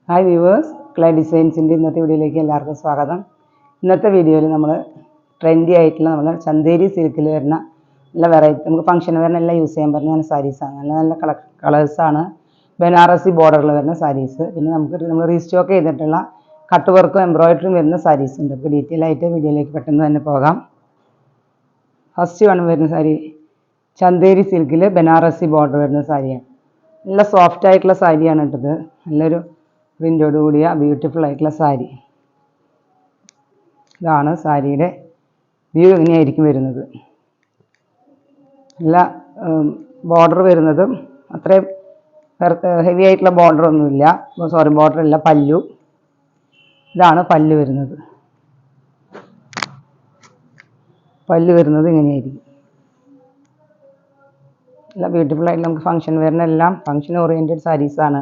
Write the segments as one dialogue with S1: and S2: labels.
S1: Hi viewers, clay ഡിസൈൻസിൻ്റെ ഇന്നത്തെ വീഡിയോയിലേക്ക് എല്ലാവർക്കും സ്വാഗതം. ഇന്നത്തെ വീഡിയോയിൽ നമ്മൾ ട്രെൻഡി ആയിട്ടുള്ള നമ്മൾ ചന്തേരി സിൽക്കിൽ വരുന്ന നല്ല വെറൈറ്റി നമുക്ക് ഫംഗ്ഷന് വരുന്ന എല്ലാം യൂസ് ചെയ്യാൻ പറ്റുന്ന സാരീസാണ്. നല്ല നല്ല കളേഴ്സാണ്. ബനാറസി ബോർഡറിൽ വരുന്ന സാരീസ്. പിന്നെ നമ്മൾ റീസ്റ്റോക്ക് ചെയ്തിട്ടുള്ള കട്ട് വർക്കും എംബ്രോയിഡറിയും വരുന്ന സാരീസ് ഉണ്ട്. ഇപ്പോൾ ഡീറ്റെയിൽ ആയിട്ട് വീഡിയോയിലേക്ക് പെട്ടെന്ന് തന്നെ പോകാം. ഫസ്റ്റ് വൺ വരുന്ന സാരി ചന്തേരി സിൽക്കിൽ ബനാറസി ബോർഡർ വരുന്ന സാരിയാണ്. നല്ല സോഫ്റ്റ് ആയിട്ടുള്ള സാരിയാണ് ഇട്ടത്. നല്ലൊരു പ്രിൻ്റോട് കൂടിയ ബ്യൂട്ടിഫുൾ ആയിട്ടുള്ള സാരി. ഇതാണ് സാരിയുടെ വ്യൂ. ഇങ്ങനെയായിരിക്കും വരുന്നത്. നല്ല ബോർഡർ വരുന്നത് അത്രയും ഹെവി ആയിട്ടുള്ള ബോർഡർ ഒന്നുമില്ല. ബോർഡർ ഇല്ല. പല്ലു. ഇതാണ് പല്ലു വരുന്നത്. പല്ലു വരുന്നത് ഇങ്ങനെയായിരിക്കും. നല്ല ബ്യൂട്ടിഫുൾ ആയിട്ട് നമുക്ക് ഫംഗ്ഷൻ വരുന്ന എല്ലാം ഫംഗ്ഷൻ ഓറിയൻറ്റഡ് സാരീസാണ്.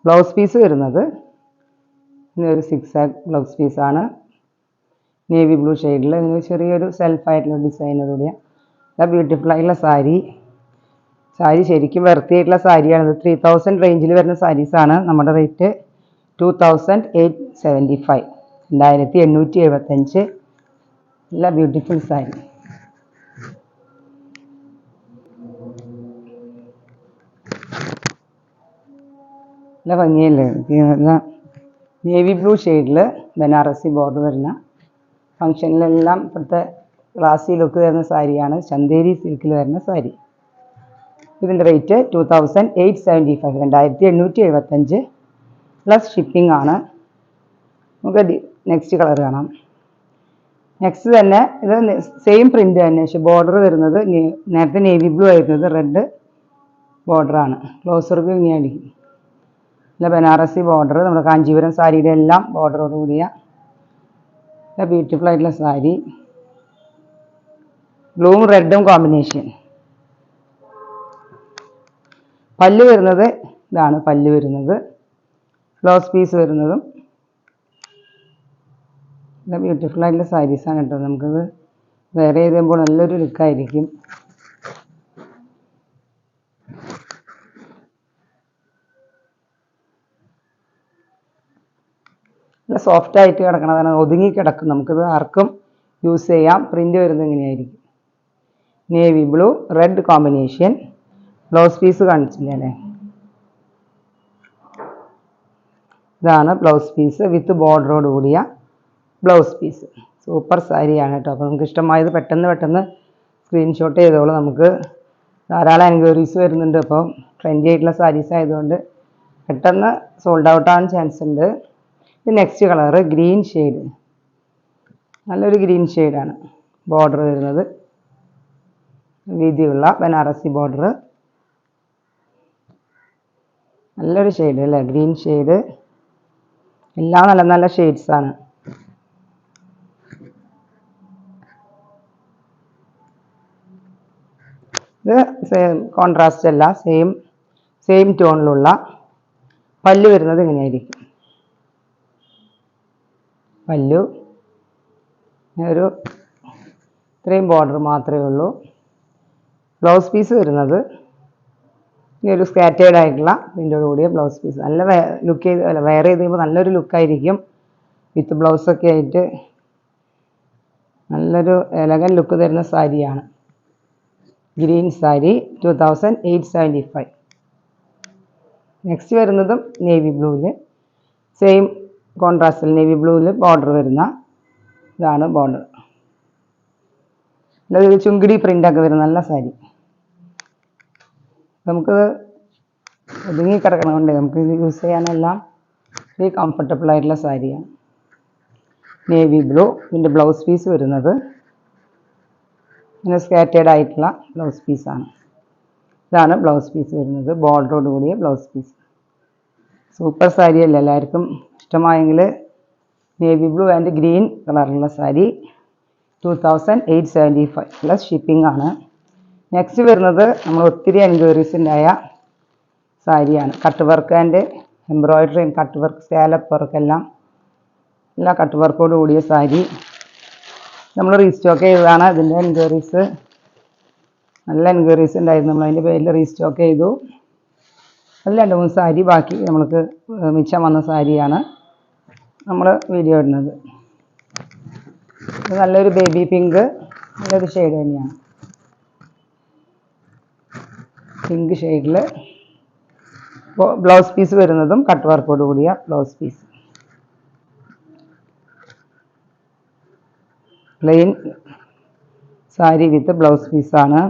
S1: ബ്ലൗസ് പീസ് വരുന്നത് ഇതൊരു 6 ആഗ് ബ്ലൗസ് പീസാണ്. നേവി ബ്ലൂ ഷെയ്ഡിൽ ഇങ്ങനെ ചെറിയൊരു സെൽഫായിട്ടുള്ള ഡിസൈനോടുകൂടിയ നല്ല ബ്യൂട്ടിഫുൾ ആയിട്ടുള്ള സാരി. സാരി ശരിക്കും വെർത്തിയായിട്ടുള്ള സാരിയാണ്. ഇത് 3000 റേഞ്ചിൽ വരുന്ന സാരീസാണ്. നമ്മുടെ റേറ്റ് 2875, 2875. നല്ല ബ്യൂട്ടിഫുൾ സാരി. നല്ല ഭംഗിയല്ലേ? നല്ല നേവി ബ്ലൂ ഷെയ്ഡിൽ ബനാറസി ബോർഡർ വരുന്ന ഫംഗ്ഷനിലെല്ലാം ഇപ്പോഴത്തെ ക്ലാസി ലുക്ക് വരുന്ന സാരിയാണ്. ചന്തേരി സിൽക്കിൽ വരുന്ന സാരി. ഇതിൻ്റെ റേറ്റ് 2875, 2875 പ്ലസ് ഷിപ്പിംഗ് ആണ്. നമുക്ക് നെക്സ്റ്റ് കളർ കാണാം. നെക്സ്റ്റ് തന്നെ ഇത് സെയിം പ്രിൻ്റ് തന്നെ, പക്ഷേ ബോർഡർ വരുന്നത് നേരത്തെ നേവി ബ്ലൂ ആയിരുന്നത് റെഡ് ബോർഡറാണ്. ക്ലോസർ വ്യൂ ഇങ്ങനെയായിരിക്കും. നല്ല ബനാറസി ബോർഡർ, നമ്മുടെ കാഞ്ചീപുരം സാരിയുടെ എല്ലാം ബോർഡറോട് കൂടിയ നല്ല ബ്യൂട്ടിഫുൾ ആയിട്ടുള്ള സാരി. ബ്ലൂവും റെഡും കോമ്പിനേഷൻ. പല്ല് വരുന്നത് ഇതാണ്. പല്ല് വരുന്നത് ബ്ലൗസ് പീസ് വരുന്നതും നല്ല ബ്യൂട്ടിഫുൾ ആയിട്ടുള്ള സാരീസാണ് കേട്ടോ. നമുക്കത് വേറെ ചെയ്തുമ്പോൾ നല്ലൊരു ലുക്കായിരിക്കും. നല്ല സോഫ്റ്റ് ആയിട്ട് കിടക്കണതാണ്. ഒതുങ്ങി കിടക്കും. നമുക്കിത് ആർക്കും യൂസ് ചെയ്യാം. പ്രിൻ്റ് വരുന്നത് ഇങ്ങനെയായിരിക്കും. Navy blue red combination. Blouse piece കാണിച്ചില്ല അല്ലേ? ഇതാണ് ബ്ലൗസ് പീസ് വിത്ത് ബോർഡറോട് കൂടിയ ബ്ലൗസ് പീസ്. സൂപ്പർ സാരിയാണ് കേട്ടോ. അപ്പോൾ നമുക്ക് ഇഷ്ടമായത് പെട്ടെന്ന് സ്ക്രീൻഷോട്ട് ചെയ്തോളൂ. നമുക്ക് ധാരാളം എൻക്വയറീസ് വരുന്നുണ്ട്. അപ്പോൾ ട്രെൻഡി ആയിട്ടുള്ള സാരീസ് ആയതുകൊണ്ട് പെട്ടെന്ന് സോൾഡ് ഔട്ട് ആവാൻ ചാൻസ് ഉണ്ട്. ഇത് നെക്സ്റ്റ് കളറ് ഗ്രീൻ ഷെയ്ഡ്. നല്ലൊരു ഗ്രീൻ ഷെയ്ഡാണ്. ബോർഡർ വരുന്നത് വീതിയുള്ള ബനാറസി ബോർഡർ. നല്ലൊരു ഷെയ്ഡ് അല്ലേ? Green shade. എല്ലാം നല്ല നല്ല ഷെയ്ഡ്സാണ്. ഇത് കോൺട്രാസ്റ്റ് അല്ല, സെയിം ടോണിലുള്ള. പല്ല് വരുന്നത് ഇങ്ങനെയായിരിക്കും. പല്ലു ഒരു ഇത്രയും ബോർഡർ മാത്രമേ ഉള്ളൂ. ബ്ലൗസ് പീസ് വരുന്നത് ഈ ഒരു സ്കാറ്റേർഡ് ആയിട്ടുള്ള ഇതിൻ്റെയോട് കൂടിയ ബ്ലൗസ് പീസ്. നല്ല ലുക്ക് വെയർ ചെയ്ത് കഴിയുമ്പോൾ നല്ലൊരു ലുക്കായിരിക്കും. വിത്ത് ബ്ലൗസൊക്കെ ആയിട്ട് നല്ലൊരു എലഗൻ ലുക്ക് തരുന്ന സാരിയാണ്. ഗ്രീൻ സാരി 2875. നെക്സ്റ്റ് വരുന്നതും നേവി ബ്ലൂവിൽ സെയിം കോൺട്രാസ്റ്റിൽ നേവി ബ്ലൂവിൽ ബോർഡർ വരുന്ന ഇതാണ് ബോർഡർ. നല്ലൊരു ചുങ്കിടി പ്രിൻ്റൊക്കെ വരുന്ന നല്ല സാരി. നമുക്കിത് ഒതുങ്ങി കിടക്കണതുകൊണ്ട് നമുക്ക് ഇത് യൂസ് ചെയ്യാനെല്ലാം ഈ കംഫർട്ടബിൾ ആയിട്ടുള്ള സാരിയാണ്. Navy blue. ഇതിൻ്റെ ബ്ലൗസ് പീസ് വരുന്നത് ഇങ്ങനെ സ്കാറ്റേർഡ് ആയിട്ടുള്ള ബ്ലൗസ് പീസാണ്. ഇതാണ് ബ്ലൗസ് പീസ് വരുന്നത്. ബോർഡറോട് കൂടിയ ബ്ലൗസ് പീസ്. സൂപ്പർ സാരിയല്ല? എല്ലാവർക്കും ഇഷ്ടമായെങ്കിൽ നേവി ബ്ലൂ ആൻഡ് ഗ്രീൻ കളറിലുള്ള സാരി 2875 പ്ലസ് ഷിപ്പിംഗ് ആണ്. നെക്സ്റ്റ് വരുന്നത് നമ്മൾ ഒത്തിരി എൻക്വയറീസ് ഉണ്ടായ സാരിയാണ്. കട്ട് വർക്ക് ആൻഡ് എംബ്രോയിഡറിയും കട്ട് വർക്ക് സ്കാലപ്പ് വർക്കെല്ലാം എല്ലാ കട്ട് വർക്കോട് കൂടിയ സാരി. നമ്മൾ റീസ്റ്റോക്ക് ചെയ്തതാണ്. അതിൻ്റെ എൻക്വയറീസ് നല്ല എൻക്വയറീസ് ഉണ്ടായിരുന്നു. നമ്മൾ അതിൻ്റെ പേരിൽ റീസ്റ്റോക്ക് ചെയ്തു. അത് 2-3 സാരി ബാക്കി നമ്മൾക്ക് മിച്ചം വന്ന സാരിയാണ് നമ്മൾ വീഡിയോ ഇടുന്നത്. ഇത് നല്ലൊരു ബേബി പിങ്ക്, നല്ലൊരു ഷെയ്ഡ് തന്നെയാണ്. പിങ്ക് ഷെയ്ഡിൽ ബ്ലൗസ് പീസ് വരുന്നതും കട്ട് വർക്കോട് കൂടിയ blouse piece. Plain sari with blouse പീസാണ്.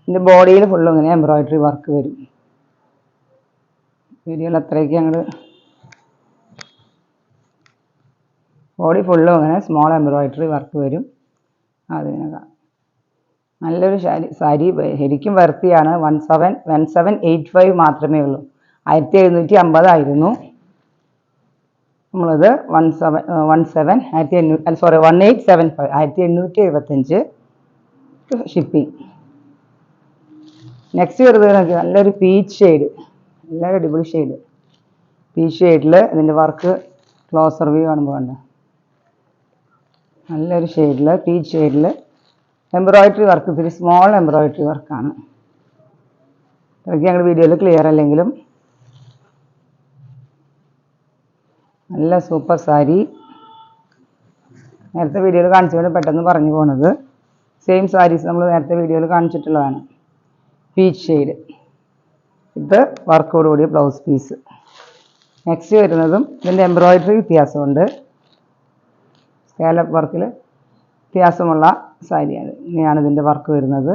S1: ഇതിൻ്റെ ബോഡിയിൽ ഫുള്ളും ഇങ്ങനെ എംബ്രോയിഡറി വർക്ക് വരും. വീഡിയോയിൽ അത്രയ്ക്ക് ഞങ്ങൾ ബോഡി ഫുള്ളും അങ്ങനെ സ്മോൾ എംബ്രോയിഡറി വർക്ക് വരും. അതിനകം നല്ലൊരു സാരി ശരിക്കും വർത്തിയാണ്. 1785 മാത്രമേ ഉള്ളൂ. 1750 ആയിരുന്നു. നമ്മളത് 1875 ഷിപ്പിംഗ്. നെക്സ്റ്റ് വരുന്നത് നല്ലൊരു പീച്ച് ഷെയ്ഡ്, നല്ലൊരു അടിപൊളി ഷെയ്ഡ്. പീച്ച് ഷെയ്ഡിൽ ഇതിൻ്റെ വർക്ക് ക്ലോസർ വ്യൂ കാണുമ്പോൾ ഉണ്ട്. നല്ലൊരു ഷെയ്ഡിൽ പീച്ച് ഷെയ്ഡിൽ എംബ്രോയിഡറി വർക്ക്, ഇത്തിരി സ്മോൾ എംബ്രോയിഡറി വർക്കാണ്. അതൊക്കെ ഞങ്ങൾ വീഡിയോയിൽ ക്ലിയർ അല്ലെങ്കിലും നല്ല സൂപ്പർ സാരി. നേരത്തെ വീഡിയോയിൽ കാണിച്ചുകൊണ്ട് പെട്ടെന്ന് പറഞ്ഞു പോകുന്നത് സെയിം സാരീസ് നമ്മൾ നേരത്തെ വീഡിയോയിൽ കാണിച്ചിട്ടുള്ളതാണ്. പീച്ച് ഷെയ്ഡ്, ഇത് വർക്കോടുകൂടി ബ്ലൗസ് പീസ്. നെക്സ്റ്റ് വരുന്നതും ഇതിൻ്റെ എംബ്രോയിഡറി വ്യത്യാസമുണ്ട്. സ്കാലപ്പ് വർക്കിൽ വ്യത്യാസമുള്ള സാരിയാണ്. ഇങ്ങനെയാണ് ഇതിൻ്റെ വർക്ക് വരുന്നത്.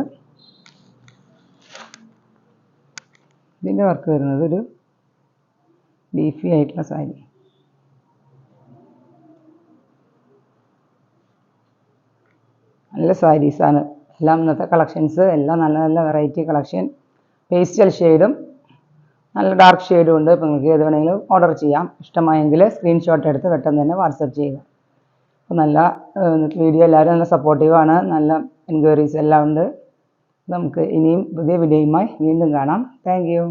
S1: ഇതിൻ്റെ വർക്ക് വരുന്നത് ഒരു ലീഫി ആയിട്ടുള്ള സാരി. നല്ല സാരീസാണ് എല്ലാം. ഇന്നത്തെ കളക്ഷൻസ് എല്ലാം നല്ല നല്ല വെറൈറ്റി കളക്ഷൻ. പേസ്റ്റൽ ഷെയ്ഡും നല്ല ഡാർക്ക് ഷെയ്ഡും ഉണ്ട്. ഇപ്പോൾ നിങ്ങൾക്ക് ഏത് വേണമെങ്കിലും ഓർഡർ ചെയ്യാം. ഇഷ്ടമായെങ്കിൽ സ്ക്രീൻഷോട്ട് എടുത്ത് പെട്ടെന്ന് തന്നെ വാട്സപ്പ് ചെയ്യുക. അപ്പോൾ നല്ല വീഡിയോ എല്ലാവരും നല്ല സപ്പോർട്ടീവാണ്. നല്ല എൻക്വയറീസ് എല്ലാം ഉണ്ട്. നമുക്ക് ഇനിയും പുതിയ വീഡിയോയുമായി വീണ്ടും കാണാം. Thank you.